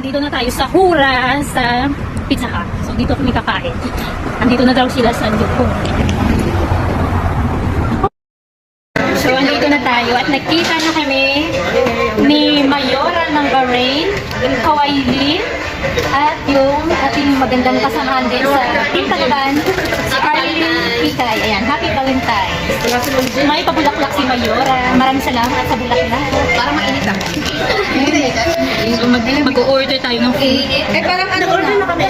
Nandito na tayo sa Hura sa Pizza Hut. So dito kami kakain. Nandito na daw sila sa Yukon. So andito na tayo at nagkita na kami ni Mayora ng Bahrain, yung Kawaii Lee, at yung ating magandang kasamahan din sa Team Taliban, si Arlene Pikay. Ayan, Happy Valentine's. May pabulaklak si Mayora. Maraming salamat sa bulaklak. Para mainit ako. So mag-order tayo ng cake. Eh, parang ano order na kami.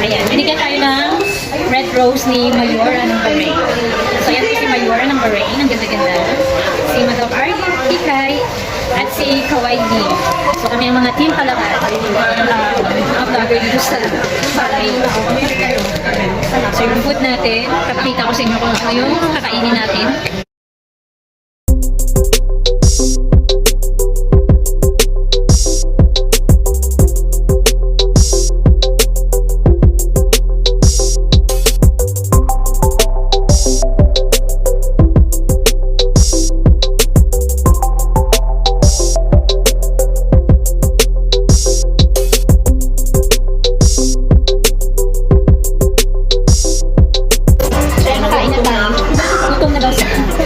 Ayan, binigyan tayo ng red rose ni Mayora ng Bahrain. So, ayan si Mayora ng Bahrain. Ang ganda-ganda. Si Madam Arlene Pikay at si Kawaii Lee. So, kami ang mga team Palawan. Mga vlogger dito sa Bahrain. So, yung food natin, kapakita ko sa inyo kung ano yung kakainin natin. Gutom na daw siya.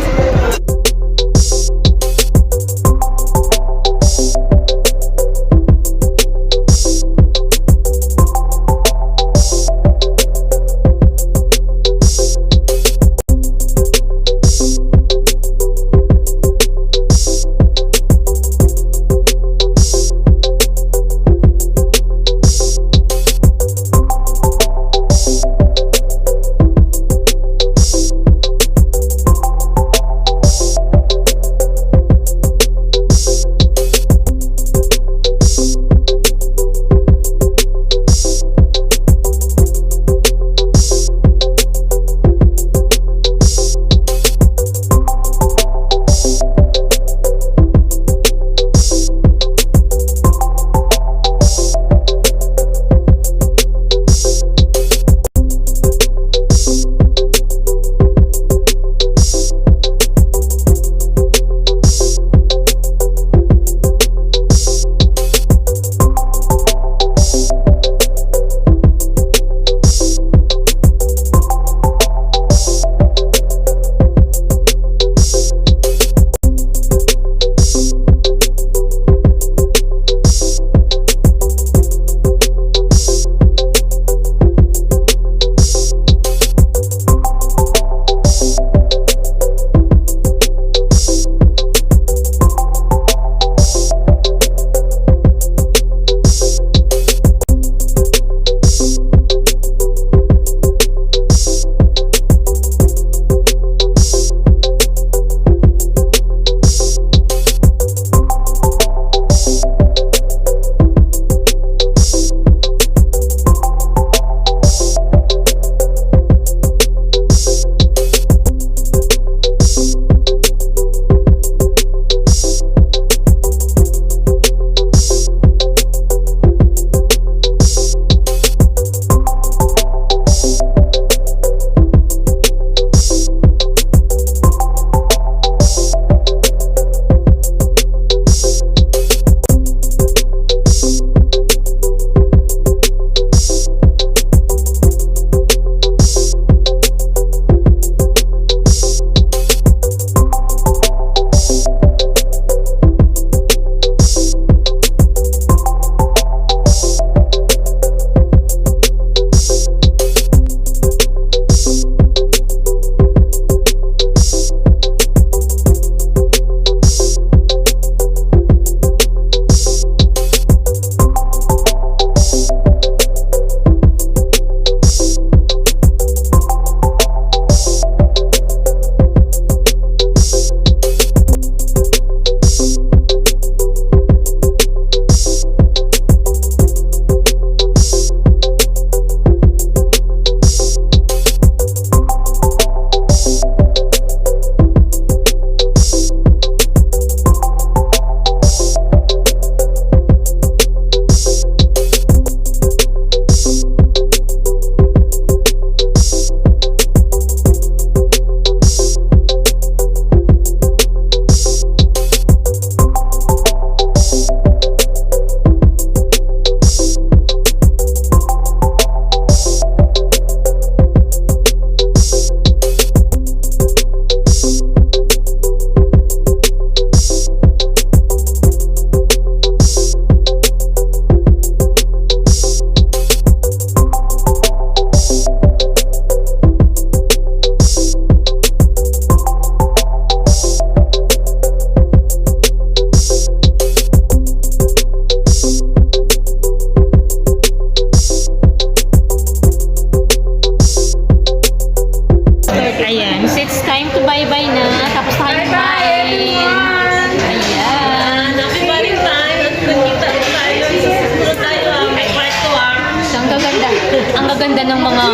gaganda ng mga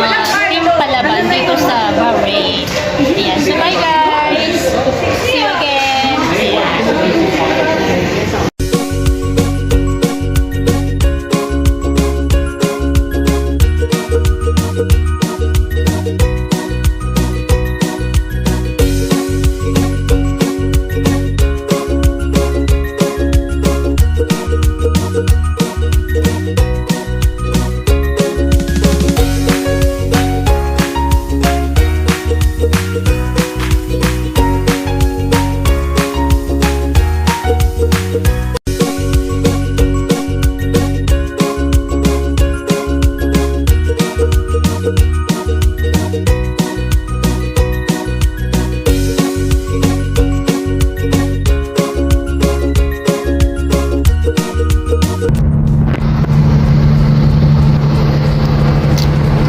team palaban dito sa Bahrain. Ayan. So, bye guys! See you again! Ayan.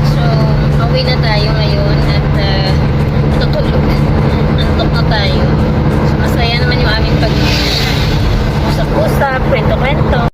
So, pauwi na tayo ngayon at matutulog. Antok na tayo. So, masaya naman yung aming pag-usap-usap, kwento-kwento.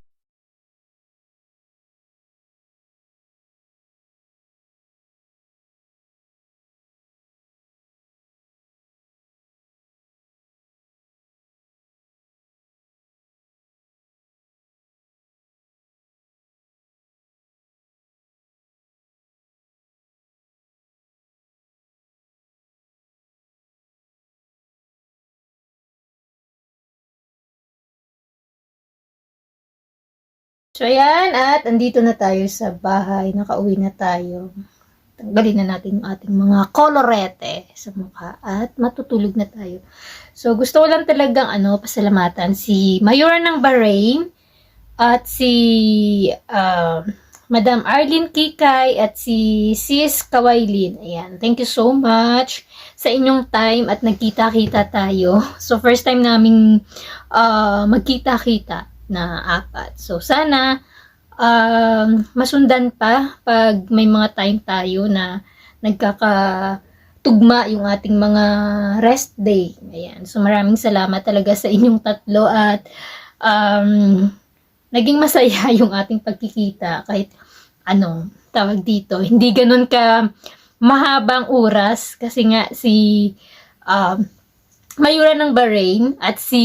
So, ayan, at andito na tayo sa bahay. Nakauwi na tayo. Tanggalin na natin yung ating mga kolorete sa mukha at matutulog na tayo. So, gusto ko lang talagang pasalamatan si Mayor ng Bahrain at si Madam Arlene Kikay at si Sis Kawailin. Ayan, thank you so much sa inyong time at nagkita-kita tayo. So, first time naming magkita-kita na apat. So, sana masundan pa pag may mga time tayo na nagkakatugma yung ating mga rest day. Ayan. So, maraming salamat talaga sa inyong tatlo at naging masaya yung ating pagkikita kahit tawag dito. Hindi ganun ka mahabang oras kasi nga si Mayura ng Bahrain at si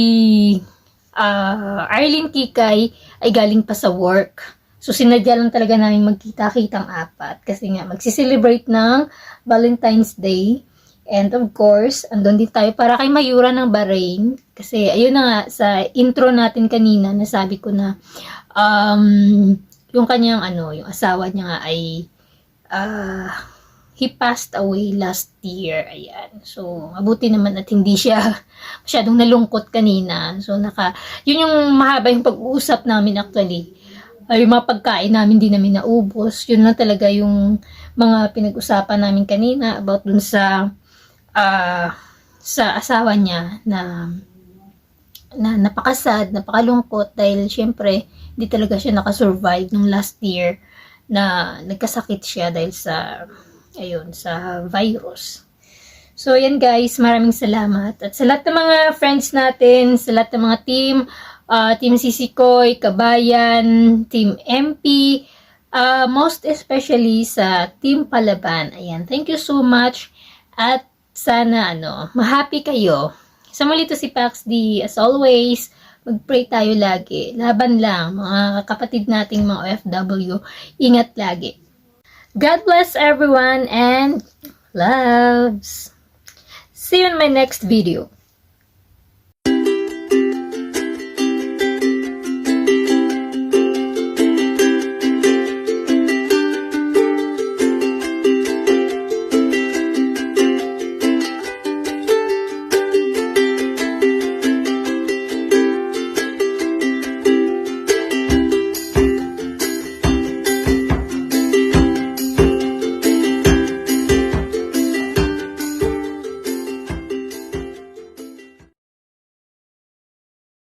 Arlene Kikay ay galing pa sa work. So, sinadya lang talaga namin magkita-kitang apat kasi nga magsiselebrate ng Valentine's Day. And of course, andun din tayo para kay Mayura ng Bahrain. Kasi ayun na nga, sa intro natin kanina, nasabi ko na yung kanyang yung asawa niya nga ay he passed away last year. Ayan. So, mabuti naman at hindi siya masyadong nalungkot kanina. So, yun yung mahaba yung pag-uusap namin actually. Yung mga pagkain namin di namin naubos. Yun lang talaga yung mga pinag-usapan namin kanina about dun sa asawa niya na napakasad, napakalungkot dahil syempre hindi talaga siya nakasurvive nung last year na nagkasakit siya dahil sa virus. So, yan guys, maraming salamat. At sa lahat ng mga friends natin, sa lahat ng mga Team Sisikoy, Kabayan, Team MP, most especially sa Team Palaban. Ayan, thank you so much. At sana, ma-happy kayo. Sa muli to si Pax D, as always, mag-pray tayo lagi. Laban lang, mga kapatid nating mga OFW. Ingat lagi. God bless everyone and loves. See you in my next video.